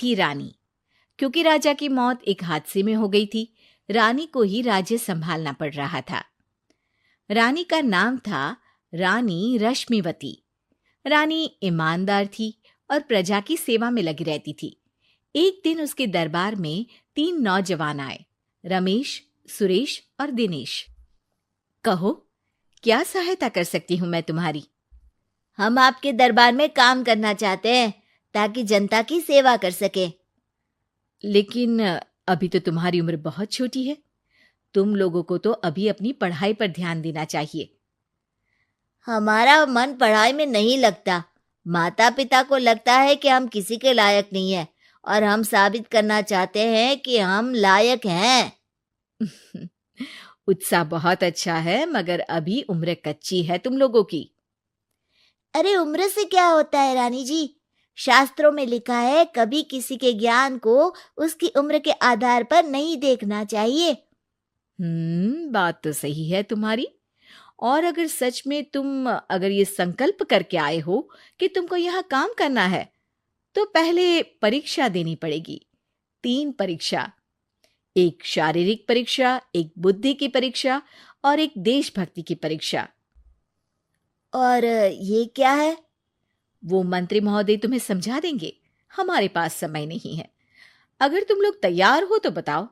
थी रानी। क्योंकि राजा की मौत एक हादसे में हो गई थी, रानी को ही राज्य संभालना पड़ रहा था। रानी का नाम था रानी रश्मिवती। रानी ईमानदार थी और प्रजा की सेवा में लगी रहती थी। एक दिन उसके दरबार में 3 नौजवान आए, रमेश, सुरेश और दिनेश। कहो, क्या सहायता कर सकती हूँ मैं तुम्हारी? हम आपके दरबार में काम करना चाहते हैं ताकि जनता की सेवा कर सके। लेकिन अभी तो तुम्हारी उम्र बहुत छोटी है। तुम लोगों को तो अभी अपनी पढ़ाई पर ध्यान देना चाहिए। हमारा मन पढ़ाई में नहीं लगता। माता पिता को लगता है कि हम किसी के लायक नहीं है और हम साबित करना चाहते हैं कि हम लायक हैं। उत्साह बहुत अच्छा है, मगर अभी उम्र कच्ची है तुम लोगों की। अरे उम्र से क्या होता है रानी जी? शास्त्रों में लिखा है कभी किसी के ज्ञान को उसकी उम्र के आधार पर नहीं देखना चाहिए। बात तो सही है तुम्हारी। और अगर सच में तुम अगर ये संकल्प करके आए हो कि तुमको यहाँ काम करना है, तो पहले परीक्षा देनी पड़ेगी। 3 परीक्षा, एक शारीरिक परीक्षा, एक बुद्धि की परीक्षा और एक देशभक्ति की परीक्षा। और ये क्या है? वो मंत्री महोदय तुम्हें समझा देंगे। हमारे पास समय नहीं है। अगर तुम लोग तैयार हो तो बताओ।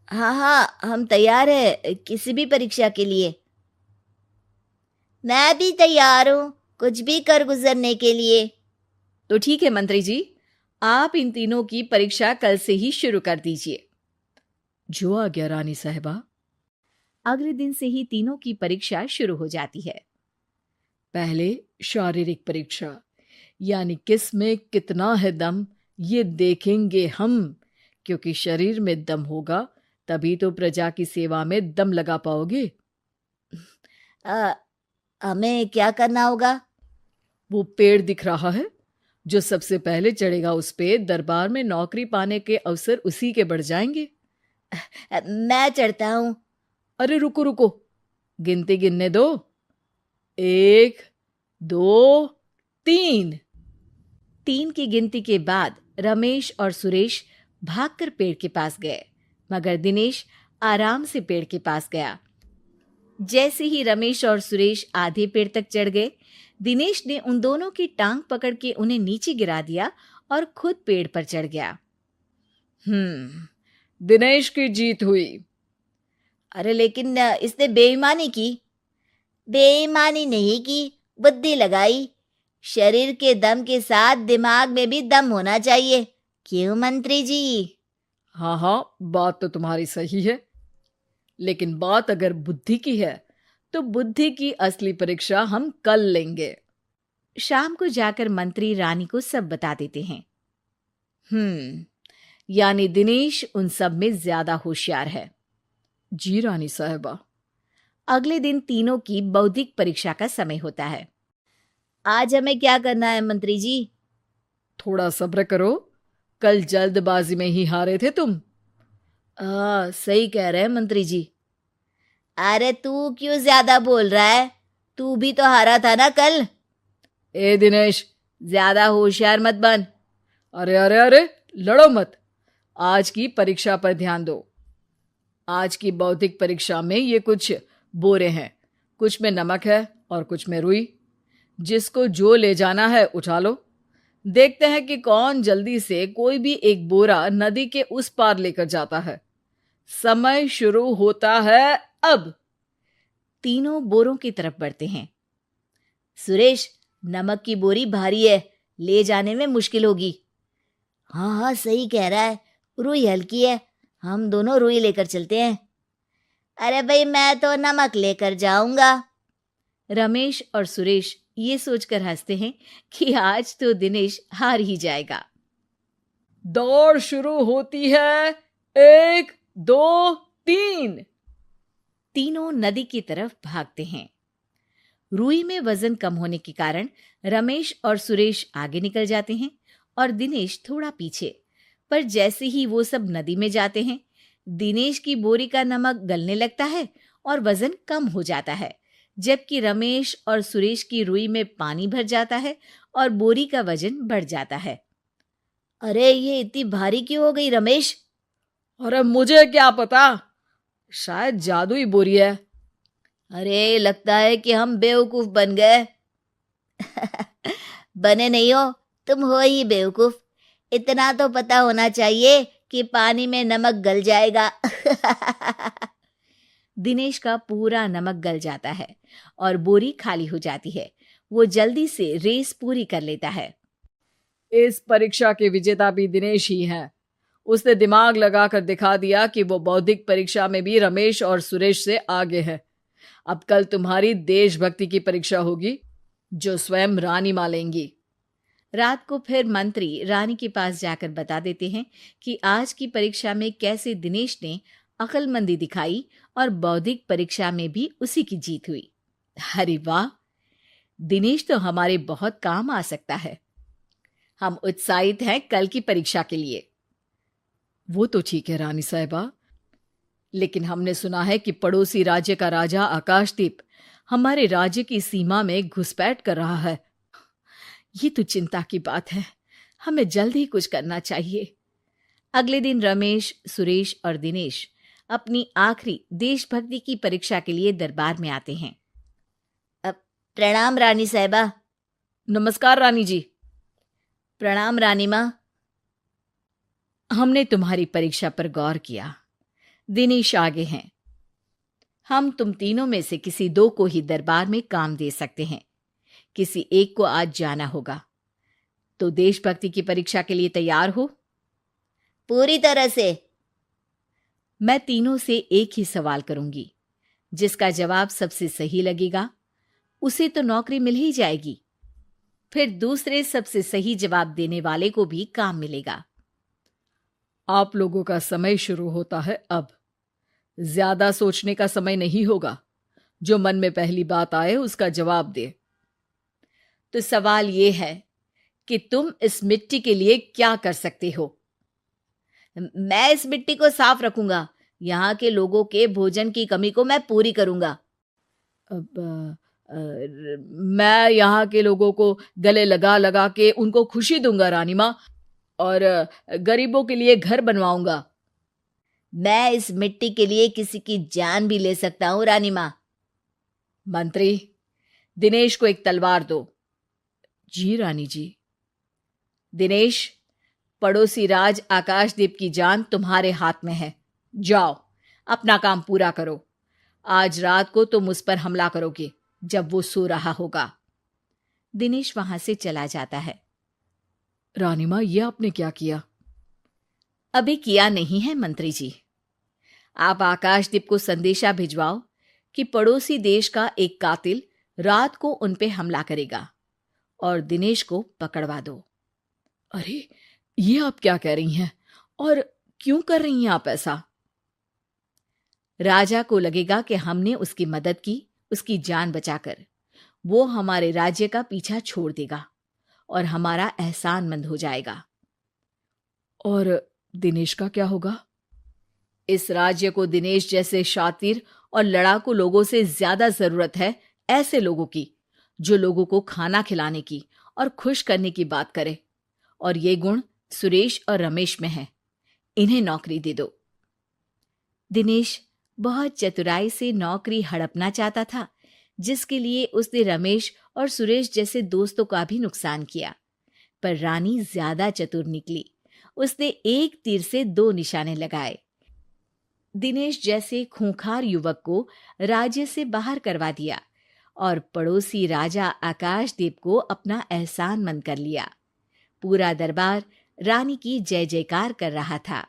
हाँ हाँ, हम तैयार है किसी भी परीक्षा के लिए। मैं भी तैयार हूँ कुछ भी कर गुजरने के लिए। तो ठीक है मंत्री जी, आप इन तीनों की परीक्षा कल से ही शुरू कर दीजिए। जो आ गया रानी साहिबा। अगले दिन से ही तीनों की परीक्षा शुरू हो जाती है। पहले शारीरिक परीक्षा, यानी किस में कितना है दम, ये देखेंगे हम। क्योंकि शरीर में दम होगा तभी तो प्रजा की सेवा में दम लगा पाओगे। हमें क्या करना होगा? वो पेड़ दिख रहा है, जो सबसे पहले चढ़ेगा उस पे दरबार में नौकरी पाने के अवसर उसी के बढ़ जाएंगे। मैं चढ़ता हूँ। अरे रुको रुको, गिनती गिनने दो। 1, 2, 3। 3 की गिनती के बाद रमेश और सुरेश भागकर पेड़ के पास गए, मगर दिनेश आराम से पेड़ के पास गया। जैसे ही रमेश और सुरेश आधे पेड़ तक चढ़ गए, दिनेश ने उन दोनों की टांग पकड़ के उन्हें नीचे गिरा दिया और खुद पेड़ पर चढ़ गया। दिनेश की जीत हुई। अरे लेकिन इसने बेईमानी की। बेईमानी नहीं की, बुद्धि लगाई। शरीर के दम के साथ दिमाग में भी दम होना चाहिए। क्यों मंत्री जी? हाँ हाँ, बात तो तुम्हारी सही है, लेकिन बात अगर बुद्धि की है तो बुद्धि की असली परीक्षा हम कल लेंगे। शाम को जाकर मंत्री रानी को सब बता देते हैं। यानी दिनेश उन सब में ज्यादा होशियार है। जी रानी साहिबा। अगले दिन तीनों की बौद्धिक परीक्षा का समय होता है। आज हमें क्या करना है मंत्री जी? थोड़ा सब्र करो, कल जल्दबाजी में ही हारे थे तुम। सही कह रहे हैं मंत्री जी। अरे तू क्यों ज्यादा बोल रहा है? तू भी तो हारा था ना कल। ए दिनेश, ज्यादा होशियार मत बन। अरे अरे अरे, लड़ो मत। आज की परीक्षा पर ध्यान दो। आज की बौद्धिक परीक्षा में ये कुछ बोरे हैं, कुछ में नमक है और कुछ में रुई। जिसको जो ले जाना है उठा लो। देखते हैं कि कौन जल्दी से कोई भी एक बोरा नदी के उस पार लेकर जाता है। समय शुरू होता है अब। तीनों बोरों की तरफ बढ़ते हैं। सुरेश, नमक की बोरी भारी है, ले जाने में मुश्किल होगी। हाँ हाँ, सही कह रहा है, रुई हल्की है, हम दोनों रुई लेकर चलते हैं। अरे भाई, मैं तो नमक लेकर जाऊंगा। रमेश और सुरेश ये सोचकर हंसते हैं कि आज तो दिनेश हार ही जाएगा। दौड़ शुरू होती है। 1, 2, 3। तीनों नदी की तरफ भागते हैं। रुई में वजन कम होने के कारण रमेश और सुरेश आगे निकल जाते हैं और दिनेश थोड़ा पीछे। पर जैसे ही वो सब नदी में जाते हैं, दिनेश की बोरी का नमक गलने लगता है और वजन कम हो जाता है, जबकि रमेश और सुरेश की रुई में पानी भर जाता है और बोरी का वजन बढ़ जाता है। अरे ये इतनी भारी क्यों हो गई रमेश? अरे मुझे क्या पता, शायद जादुई बोरी है। अरे लगता है कि हम बेवकूफ बन गए। बने नहीं हो, तुम हो ही बेवकूफ। इतना तो पता होना चाहिए कि पानी में नमक गल जाएगा। दिनेश का पूरा नमक गल जाता है और बोरी खाली हो जाती है। वो जल्दी से रेस पूरी कर लेता है। इस परीक्षा के विजेता भी दिनेश ही हैं। उसने दिमाग लगाकर दिखा दिया कि वो बौद्धिक परीक्षा में भी रमेश और सुरेश से आगे है। अब कल तुम्हारी देशभक्ति की परीक्षा होगी, जो स्वयं रानी मां लेंगी। रात को फिर मंत्री रानी के पास जाकर बता देते हैं कि आज की परीक्षा में कैसे दिनेश ने अक्लमंदी दिखाई और बौद्धिक परीक्षा में भी उसी की जीत हुई। अरे वाह, दिनेश तो हमारे बहुत काम आ सकता है। हम उत्साहित हैं कल की परीक्षा के लिए। वो तो ठीक है रानी साहिबा, लेकिन हमने सुना है कि पड़ोसी राज्य का राजा आकाशदीप हमारे राज्य की सीमा में घुसपैठ कर रहा है। ये तो चिंता की बात है। हमें जल्द ही कुछ करना चाहिए। अगले दिन रमेश, सुरेश और दिनेश अपनी आखिरी देशभक्ति की परीक्षा के लिए दरबार में आते हैं। प्रणाम रानी साहिबा। नमस्कार रानी जी। प्रणाम रानी माँ। हमने तुम्हारी परीक्षा पर गौर किया। दिनेश आगे हैं। हम तुम तीनों में से किसी दो को ही दरबार में काम दे सकते हैं। किसी एक को आज जाना होगा। तो देशभक्ति की परीक्षा के लिए तैयार हो? पूरी तरह से। मैं तीनों से एक ही सवाल करूंगी। जिसका जवाब सबसे सही लगेगा उसे तो नौकरी मिल ही जाएगी। फिर दूसरे सबसे सही जवाब देने वाले को भी काम मिलेगा। आप लोगों का समय शुरू होता है अब। ज्यादा सोचने का समय नहीं होगा। जो मन में पहली बात आए उसका जवाब दे। तो सवाल यह है कि तुम इस मिट्टी के लिए क्या कर सकते हो? मैं इस मिट्टी को साफ रखूंगा। यहाँ के लोगों के भोजन की कमी को मैं पूरी करूंगा। मैं यहाँ के लोगों को गले लगा लगा के उनको खुशी दूंगा रानी माँ, और गरीबों के लिए घर बनवाऊंगा। मैं इस मिट्टी के लिए किसी की जान भी ले सकता हूँ रानी माँ। मंत्री, दिनेश को एक तलवार दो। जी रानी जी। दिनेश, पड़ोसी राज आकाशदीप की जान तुम्हारे हाथ में है। जाओ, अपना काम पूरा करो। आज रात को तुम उस पर हमला करोगे जब वो सो रहा होगा। दिनेश वहां से चला जाता है। रानी मां, ये आपने क्या किया? अभी किया नहीं है मंत्री जी। आप आकाशदीप को संदेशा भिजवाओ कि पड़ोसी देश का एक कातिल रात को उन पे हमला करेगा और दिनेश को पकड़वा दो। अरे, ये आप क्या कह रही हैं? और क्यों कर रही हैं आप ऐसा? राजा को लगेगा कि हमने उसकी मदद की, उसकी जान बचाकर। वो हमारे राज्य का पीछा छोड़ देगा और हमारा एहसानमंद हो जाएगा। और दिनेश का क्या होगा? इस राज्य को दिनेश जैसे शातिर और लड़ाकू लोगों से ज्यादा जरूरत है, ऐसे लोगों की जो लोगों को खाना खिलाने की और खुश करने की बात करे। और ये गुण सुरेश और रमेश में है। इन्हें नौकरी दे दो। दिनेश बहुत चतुराई से नौकरी हड़पना चाहता था, जिसके लिए उसने रमेश और सुरेश जैसे दोस्तों का भी नुकसान किया। पर रानी ज्यादा चतुर निकली। उसने एक तीर से दो निशाने लगाए। दिनेश जैसे खूंखार युवक को राज्य से बाहर करवा दिया और पड़ोसी राजा आकाशदीप को अपना एहसानमंद कर लिया। पूरा दरबार रानी की जय जयकार कर रहा था।